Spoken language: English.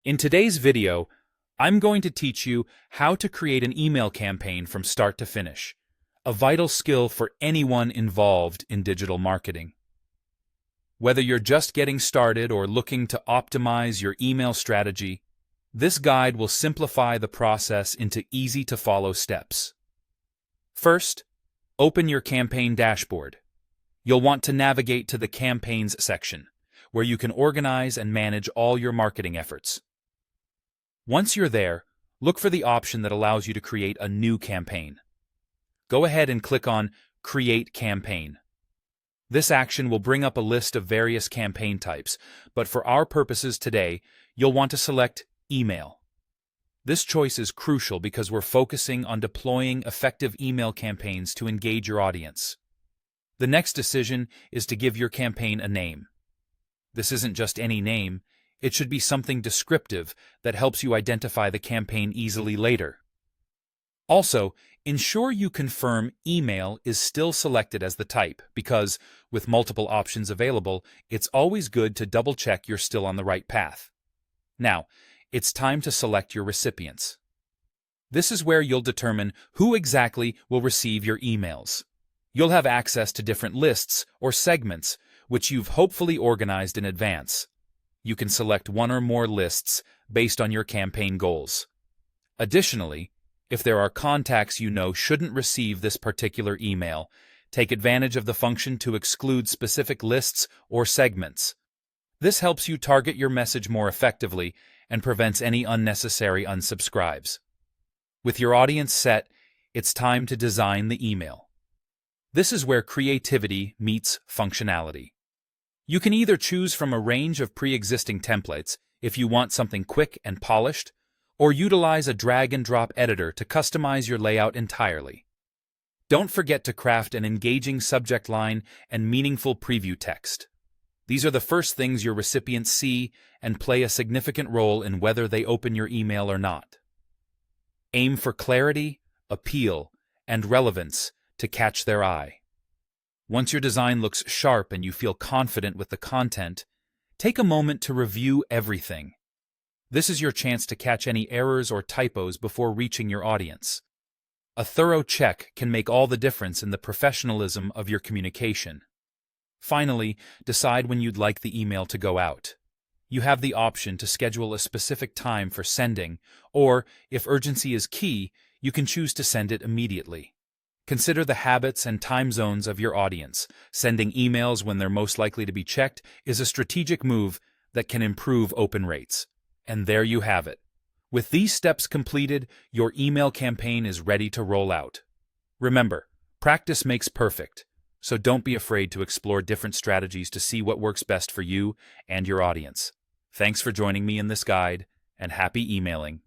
In today's video, I'm going to teach you how to create an email campaign from start to finish, a vital skill for anyone involved in digital marketing. Whether you're just getting started or looking to optimize your email strategy, this guide will simplify the process into easy-to-follow steps. First, open your campaign dashboard. You'll want to navigate to the Campaigns section, where you can organize and manage all your marketing efforts. Once you're there, look for the option that allows you to create a new campaign. Go ahead and click on Create Campaign. This action will bring up a list of various campaign types, but for our purposes today, you'll want to select Email. This choice is crucial because we're focusing on deploying effective email campaigns to engage your audience. The next decision is to give your campaign a name. This isn't just any name. It should be something descriptive that helps you identify the campaign easily later. Also, ensure you confirm email is still selected as the type because, with multiple options available, it's always good to double-check you're still on the right path. Now, it's time to select your recipients. This is where you'll determine who exactly will receive your emails. You'll have access to different lists or segments, which you've hopefully organized in advance. You can select one or more lists based on your campaign goals. Additionally, if there are contacts you know shouldn't receive this particular email, take advantage of the function to exclude specific lists or segments. This helps you target your message more effectively and prevents any unnecessary unsubscribes. With your audience set, it's time to design the email. This is where creativity meets functionality. You can either choose from a range of pre-existing templates if you want something quick and polished, or utilize a drag-and-drop editor to customize your layout entirely. Don't forget to craft an engaging subject line and meaningful preview text. These are the first things your recipients see and play a significant role in whether they open your email or not. Aim for clarity, appeal, and relevance to catch their eye. Once your design looks sharp and you feel confident with the content, take a moment to review everything. This is your chance to catch any errors or typos before reaching your audience. A thorough check can make all the difference in the professionalism of your communication. Finally, decide when you'd like the email to go out. You have the option to schedule a specific time for sending, or, if urgency is key, you can choose to send it immediately. Consider the habits and time zones of your audience. Sending emails when they're most likely to be checked is a strategic move that can improve open rates. And there you have it. With these steps completed, your email campaign is ready to roll out. Remember, practice makes perfect, so don't be afraid to explore different strategies to see what works best for you and your audience. Thanks for joining me in this guide, and happy emailing.